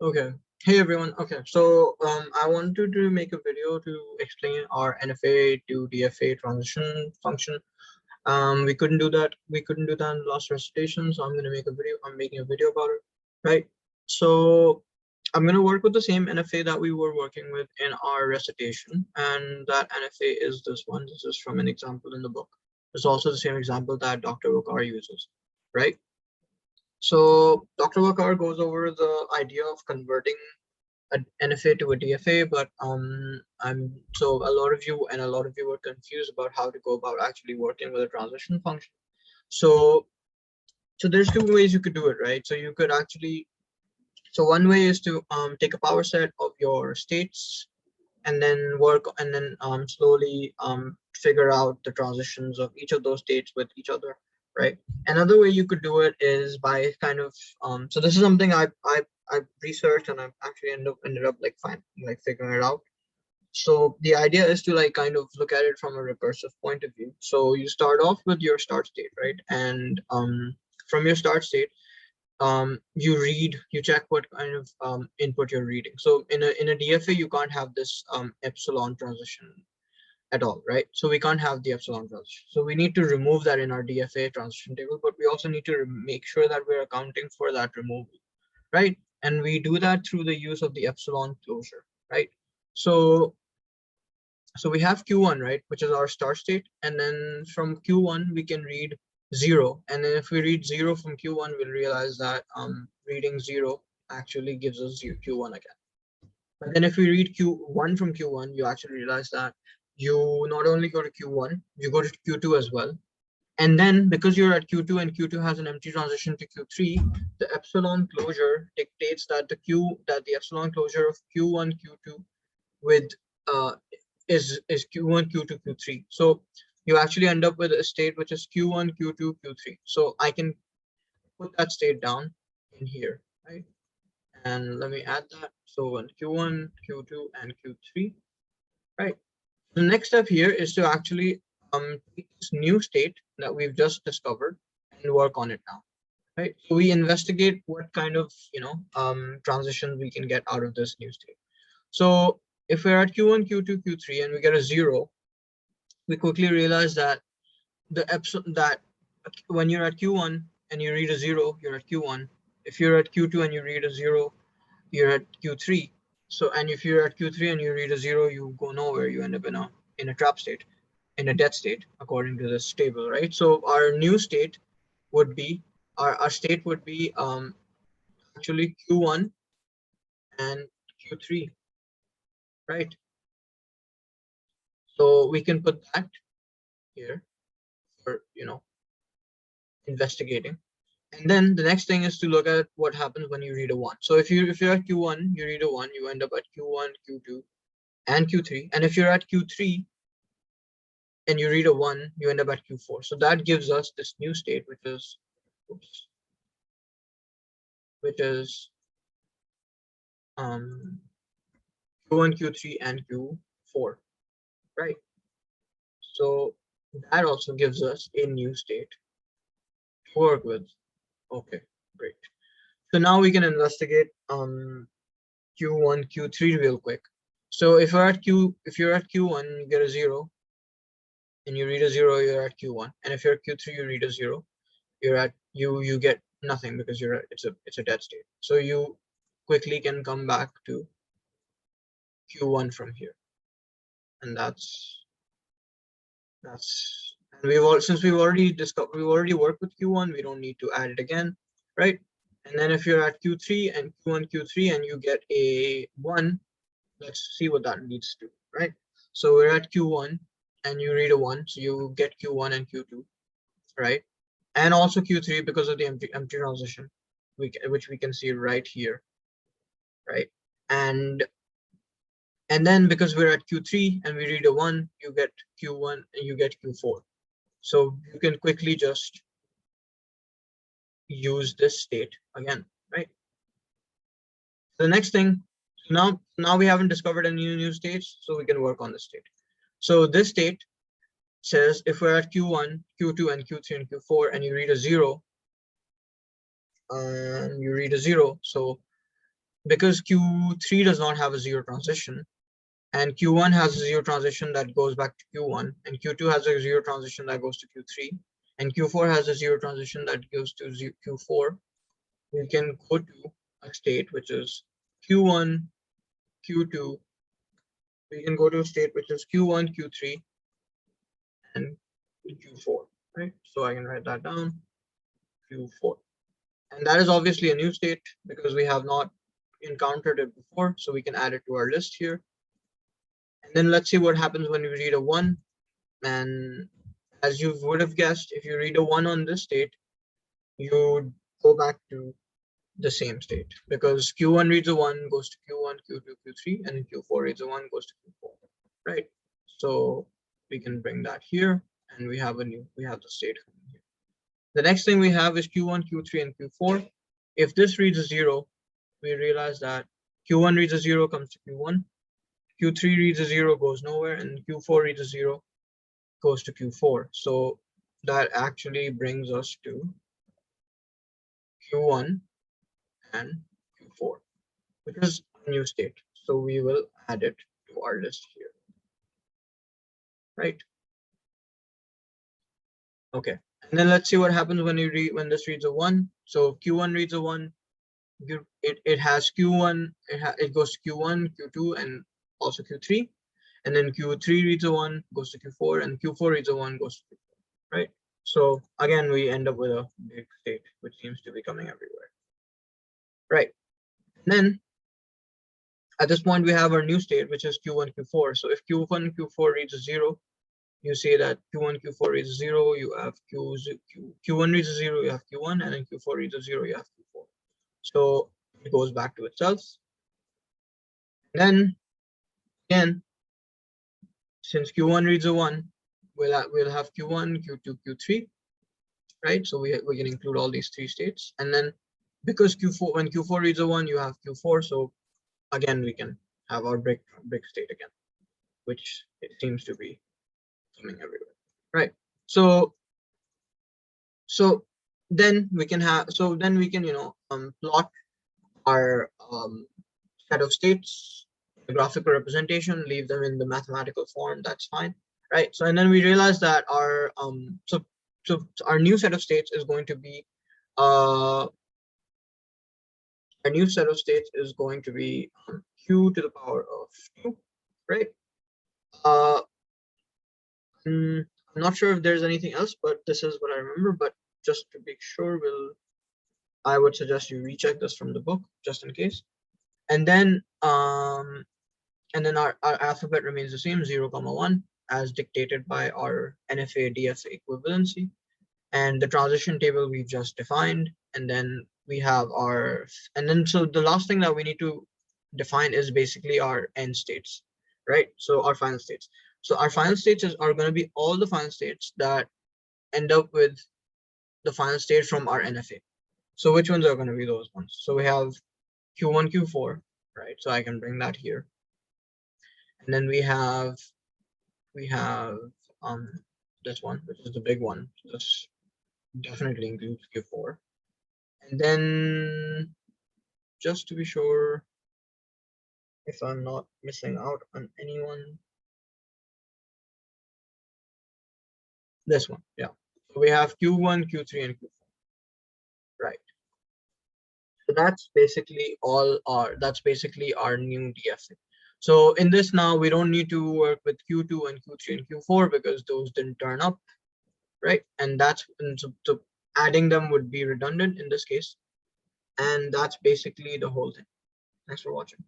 Okay. Hey everyone. Okay. So I wanted to make a video to explain our NFA to DFA transition function. We couldn't do that. We couldn't do that in the last recitation. So I'm going to make a video. I'm making a video about it. Right. So I'm going to work with the same NFA that we were working with in our recitation. And that NFA is this one. This is from an example in the book. It's also the same example that Dr. Wakar uses. Right. So Dr. Wakar goes over the idea of converting an NFA to a DFA, but so a lot of you were confused about how to go about actually working with a transition function. So there's two ways you could do it, right? So you could actually, so one way is to take a power set of your states and then work and then slowly figure out the transitions of each of those states with each other, right? Another way you could do it is by kind of so this is something I researched and I actually ended up like figuring it out. So the idea is to like kind of look at it from a recursive point of view. So you start off with your start state, right? And from your start state, you check what kind of input you're reading. So in a DFA, you can't have this epsilon transition at all, right? So we can't have the epsilon transition. So we need to remove that in our DFA transition table, but we also need to make sure that we're accounting for that removal, right? And we do that through the use of the epsilon closure, right? So we have Q1, right, which is our start state. And then from Q1, we can read 0. And then if we read 0 from Q1, we'll realize that reading 0 actually gives us Q1 again. But then if we read Q1 from Q1, you actually realize that you not only go to Q1, you go to Q2 as well. And then because you're at Q2 and Q2 has an empty transition to Q3, the epsilon closure dictates that the epsilon closure of Q1, Q2 with is Q1, Q2, Q3. So you actually end up with a state which is Q1, Q2, Q3. So I can put that state down in here, right? And let me add that. So on Q1, Q2, and Q3, right? The next step here is to actually take this new state that we've just discovered and work on it now, right? So we investigate what kind of transitions we can get out of this new state. So if we're at Q1, Q2, Q3, and we get a 0, we quickly realize that when you're at Q1 and you read a 0, you're at Q1. If you're at Q2 and you read a 0, you're at Q3. So, and if you're at Q3 and you read a 0, you go nowhere. You end up in a trap state, in a dead state, according to this table, right? So our new state would be our state would be actually Q1 and Q3, right? So we can put that here for investigating. And then the next thing is to look at what happens when you read a 1. So if you're at Q1, you read a 1, you end up at Q1, Q2, and Q3. And if you're at Q3 and you read a 1, you end up at Q4. So that gives us this new state, which is Q1, Q3, and Q4, right? So that also gives us a new state to work with. Okay, great. So now we can investigate Q1, Q3 real quick. So if you're at Q1, you get a 0, and you read a 0, you're at Q1. And if you're at Q3, you read a 0, you get nothing because it's a dead state. So you quickly can come back to Q1 from here, and since we've already worked with Q1, we don't need to add it again, right? And then if you're at Q3 and Q1, Q3, and you get a 1, let's see what that leads to, right? So we're at Q1 and you read a 1, so you get Q1 and Q2, right? And also Q3 because of the empty transition, which we can see right here, right? And then because we're at Q3 and we read a 1, you get Q1 and you get Q4. So you can quickly just use this state again, right? The next thing, now we haven't discovered any new states, so we can work on this state. So this state says if we're at Q1, Q2, and Q3 and Q4, and you read a 0, so because Q3 does not have a zero transition, and Q1 has a zero transition that goes back to Q1, and Q2 has a zero transition that goes to Q3, and Q4 has a zero transition that goes to Q4, we can go to a state which is Q1, Q2. We can go to a state which is Q1, Q3, and Q4, right? So I can write that down, Q4. And that is obviously a new state because we have not encountered it before. So we can add it to our list here. And then let's see what happens when we read a 1. And as you would have guessed, if you read a 1 on this state, you go back to the same state because Q1 reads a 1, goes to Q1, Q2, Q3, and Q4 reads a 1, goes to Q4, right? So we can bring that here, and we have the state here. The next thing we have is Q1, Q3, and Q4. If this reads a 0, we realize that Q1 reads a 0, comes to Q1, Q3 reads a 0, goes nowhere, and Q4 reads a 0, goes to Q4. So that actually brings us to Q1 and Q4, which is a new state. So we will add it to our list here, right? Okay, and then let's see what happens when this reads a 1. So Q1 reads a 1. It has Q1. It goes to Q1, Q2, and also Q3. And then Q3 reads a 1, goes to Q4, and Q4 reads a 1, goes to Q4, right? So again, we end up with a big state, which seems to be coming everywhere, right? And then at this point, we have our new state, which is Q1, Q4. So if Q1, Q4 reads a 0, you see that Q1, Q4 reads a 0, you have Q1 reads a 0, you have Q1, and then Q4 reads a 0, you have Q4. So it goes back to itself. And then again, since Q1 reads a 1, we'll have Q1, Q2, Q3, right? So we can include all these 3 states. And then because when Q4 reads a 1, you have Q4. So again, we can have our big state again, which it seems to be coming everywhere, right? So then we can plot our set of states, the graphical representation, leave them in the mathematical form. That's fine, right? So and then we realize that our so our new set of states is going to be q to the power of 2, right? I'm not sure if there's anything else, but this is what I remember. But just to be sure, I would suggest you recheck this from the book just in case. And then our alphabet remains the same, 0, 1, as dictated by our NFA DFA equivalency. And the transition table we've just defined. And then we have so the last thing that we need to define is basically our end states, right? So our final states. So our final states are going to be all the final states that end up with the final state from our NFA. So which ones are going to be those ones? So we have Q1, Q4, right? So I can bring that here. And then we have this one, which is the big one. So this definitely includes Q4. And then just to be sure if I'm not missing out on anyone, this one, yeah. So we have Q1, Q3, and Q4, right? So that's basically our new DFA. So in this now, we don't need to work with Q2 and Q3 and Q4 because those didn't turn up, right? And so adding them would be redundant in this case. And that's basically the whole thing. Thanks for watching.